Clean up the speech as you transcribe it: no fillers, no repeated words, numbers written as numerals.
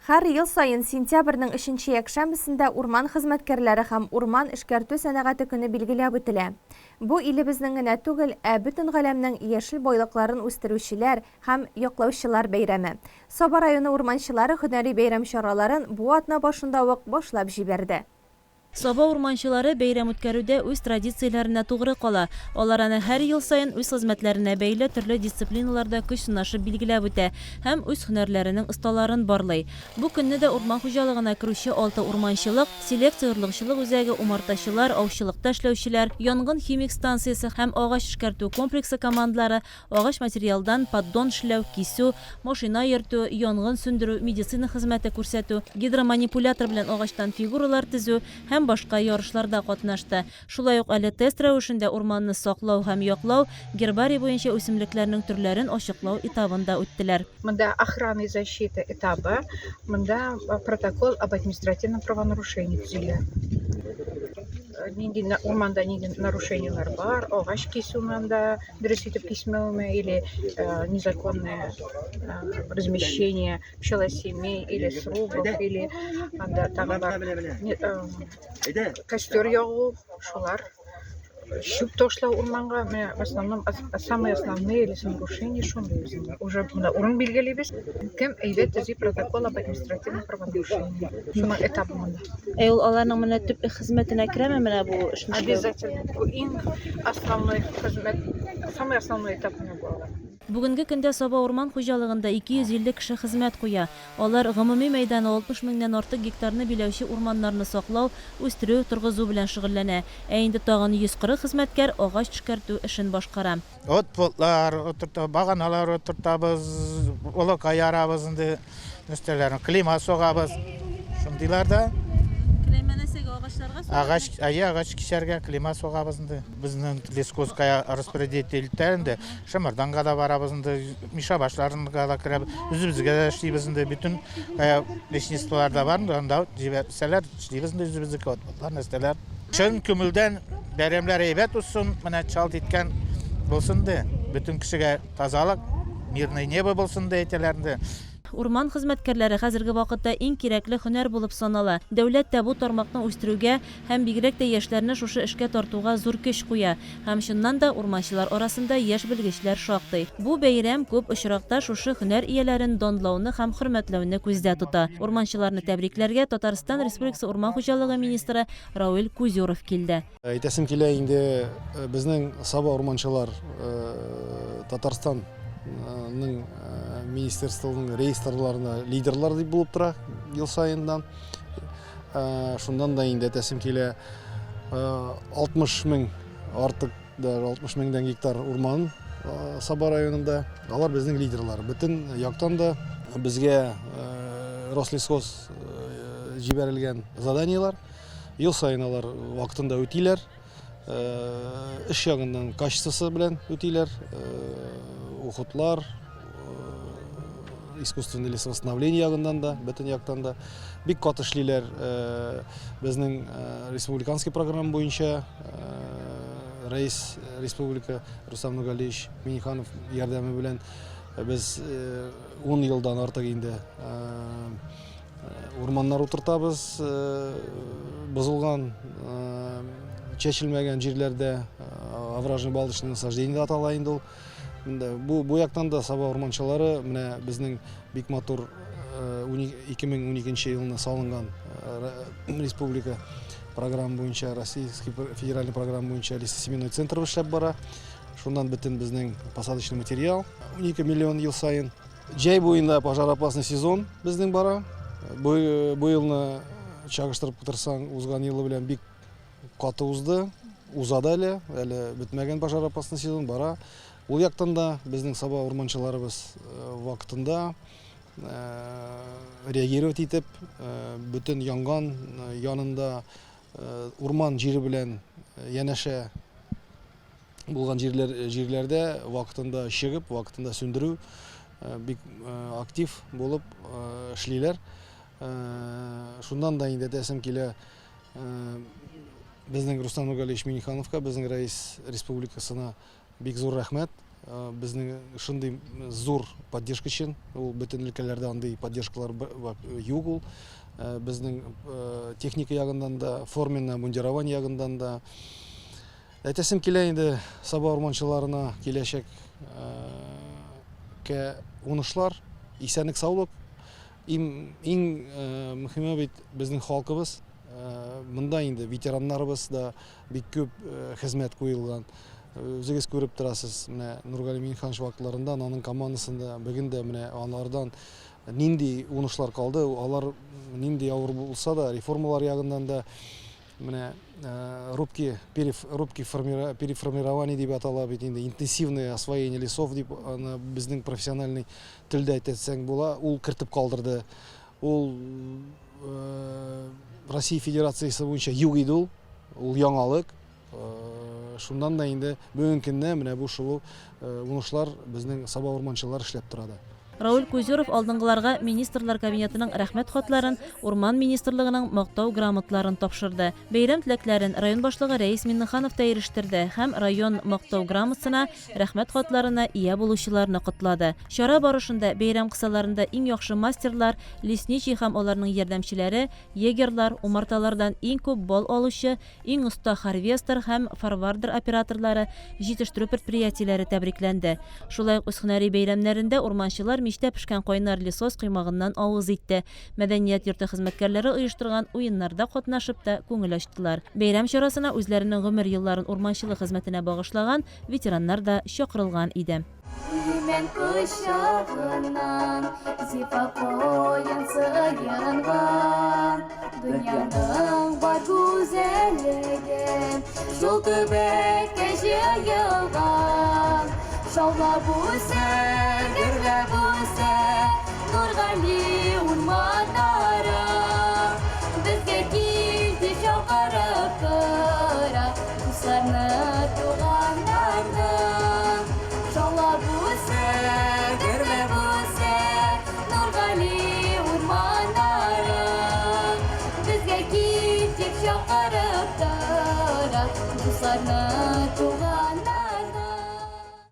Һәр ел сайын сентябрьнең 3-нче якшәмбесендә урман хезмәткәрләре һәм урман эшкәртү сәнәгате көне билгеләп үтелә. Бу илебезнең генә түгел, бөтен галәмнең яшел байлыкларын үстерүчеләр һәм яклаучылар бәйрәме. Саба районы урманчылары һөнәри бәйрәм чараларын бу атна башында ук башлап җибәрде. Саба урманчылары бәйрәм үткәрүдә үз традицияләренә тугры кала. Алар аны һәр ел сайын үз хезмәтләренә бәйле төрле дисциплиналарда көч сынашып билгеләп үтә һәм үз һөнәрләренең осталарын барлый. Бу көнне дә урман хуҗалыгына керүче 6 урманчылык, селекция-орлыгчылык үзәге, умартачылар, аучылыкта эшләүчеләр, янгын химик станциясе һәм агач эшкәртү комплексы командалары агач материалдан поддон эшләү, кисү, машина йөртү, янгын сүндерү, медицина хезмәте күрсәтү, гидроманипулятор белән агачтан фигуралар төзү һәм башка ярышларда катнашты. Шулай ук әле тест рәвешендә урманны саклау һәм яклау, гербарий буенча үсемлекләрнең төрләрен ачыклау этабында үттеләр. Монда охрана и защита этабы, монда протокол об административном правонарушении төзелә. Урманда нинди нарушениялар бар, агач кесүмендә дөрес итеп кисмәүме или незаконное размещение пчелосемей или срубов или костер ягу, шулар. Щуп ташлау урманга, в основном, самые основные или нарушения шундай уже урын билгелебез. Кем әйбәт төзи протокол об административном правонарушении. Шуның этабында. Ул аларның менә төп хезмәтенә керәме менә бу эшне? Обязательно. Бу иң основной хезмәт, самый основной этап менә бу. Бүгенге көндә Саба урман хуҗалыгында 250 кеше хезмәт куя. Алар гомуми мәйданы 60 меңнән артык гектарны биләүче урманнарны саклау, үстерү, торгызу белән шөгыльләнә. Инде тагын 140 хезмәткәр агач эшкәртү эшен башкара. Отпотлар, баганалар отыртабыз, олакай ярабыз инде, өстәләрне клима согабыз. Шундыйларда агач кишәргә клима согабыз инде. Безнең лескоская распределительләрендә шымырданга да барабыз инде, миша башларына да керәбез. Үзебезгә дә эшлибез инде, bütün лесничестволарда бар, анда җибәрсәләр, эшлибез инде үзебезнеке отлар нәрсәләр. Чын күңелдән бәйрәмләр әйбәт үтсен, менә чалт иткән булсын ди. Bütün кешегә тазалык, мирный небо булсын ди әйтәләрдә. Урман хезмәткәрләре хәзерге вакытта иң кирәкле һөнәр булып санала. Дәүләт тә бу тармакны үстерүгә һәм бигрәк тә яшьләрне шушы эшкә тартуга зур көч куя. Һәм шуннан да урманчылар арасында яшь белгечләр шактый. Бу бәйрәм күп очракта шушы һөнәр ияләрен данлауны һәм хөрмәтләүне күздә тота. Урманчыларны тәбрикләргә Татарстан Республикасы урман хуҗалыгы министры Равил Кузюров килде. Әйтәсем килә инде безнең Саба урманчылар Татарстанның министрлыгының рейстрларына лидерлар дип булып тора ел сайындан. Шундан да инде әйтәсем килә 60 мең артык да 60 меңдән гектар урман Саба районында. Алар безнең лидерлар. Бүтән яктан да безгә Рослесхоз җибәрелгән заданиялар. Ел сайын алар вакытында үтиләр. Эш ягыннан качествосы белән үтиләр. Ухутлар, искусственный лесовосстановление ягыннан да, бөтен яктан да бик кат эшлиләр. Безнең республиканский программа буенча рәис республика Рустам Нургалиевич Миниханов ярдәме белән без 10 елдан артык инде урманнар утыртабыз. Бозылган, чәчелмәгән җирләрдә овражный балочный насаждение атала инде ул. Бу яктан да Саба урманчылары менә безнең бик матур 2012 елны салынган республика программа буенча, Российский федеральный программа буенча лесосеменной центр эшләп бара. Шуннан бөтен безнең посадочный материал 12 миллион ел сайын. Җәй буенда пожароопасный сезон безнең бара. Бу елны чагыштырып торсаң, узган елы белән бик каты узды. Узада әле бетмәгән пожароопасный сезон бара. Ул яктан да безнең Саба урманчыларыбыз вакытында реагировать итеп, бүтән янган янында урман җире белән янәшә булган җирләрдә вакытында чыгып, вакытында сүндерү бик актив булып эшлиләр. Шундан да инде әйтәсем килә безнең Рустам Нургалиевич Минихановка, безнең рәис республикасына бик зур рәхмәт. Безнең шундый зур поддержка өчен. Ул бөтен өлкәләрдә андый поддержкалар юк ул. Безнең техника ягындан да, форменно мундирование ягындан да. Әйтәсем килә инде Саба урманчыларына киләчәк уңышлар, исәнлек, саулык. Иң мөһиме бит безнең халкыбыз. Монда инде ветераннарыбыз да бик күп хезмәт куелган. Үзегез күреп торасыз, менә Нургали Минханович вакытларында аның командасында бүген дә менә алардан нинди уңышлар калды. Алар нинди авыр булса да, реформалар ягыннан да менә рубки переформирование дип атала бит инде, интенсивное освоение лесов дип безнең профессиональный телдә әйтсәң була, ул кертеп калдырды. Ул Россия Федерациясы буенча юк иде ул яңалык. Шундан да инде бүгенге көндә менә бу шул уңышлар безнең Саба урманчылар эшләп торады. Рауль Кузеров алдынгыларга министрлар кабинетының рәхмәт хатларын, Урман министрлыгының мактау грамотларын тапшырды. Бәйрәм теләкләрен район башлыгы Рәис Миннеханов та ирештерде һәм район мактау грамотасына, рәхмәт хатларына ия булучыларны котлады. Чара барышында бәйрәм кысаларында иң яхшы мастерлар, лесничий һәм аларның ярдәмчеләре, егерлар, умарталардан иң күп бал алучы, иң оста харвестер һәм форвардер операторлары, җитештерү предприятиеләре тәбрикләнде. Шулай ук һөнәри бәйрәмнәрендә урманчылар мичтә пешкән кайнар лесос коймагыннан авыз итте. Мәдәният йорты хезмәткәрләре оештырган уеннарда катнашып та күңел ачтылар. Бәйрәм чарасына үзләренең гомер елларын урманчылык хезмәтенә багышлаган ветераннар да чакырылган иде. Мен кочагынан зифа коен сыйынган, дөньяның бар гүзәллеген шул төбәккә җыелган. Шаулап үсә, гөрләп үсә, Нургали урманнары, безгә килде чакырып тора, дусларны, туганнарны. Шаулап үсә, гөрләп үсә, Нургали урманнары, безгә килде чакырып тора, дусларны, туганнарны.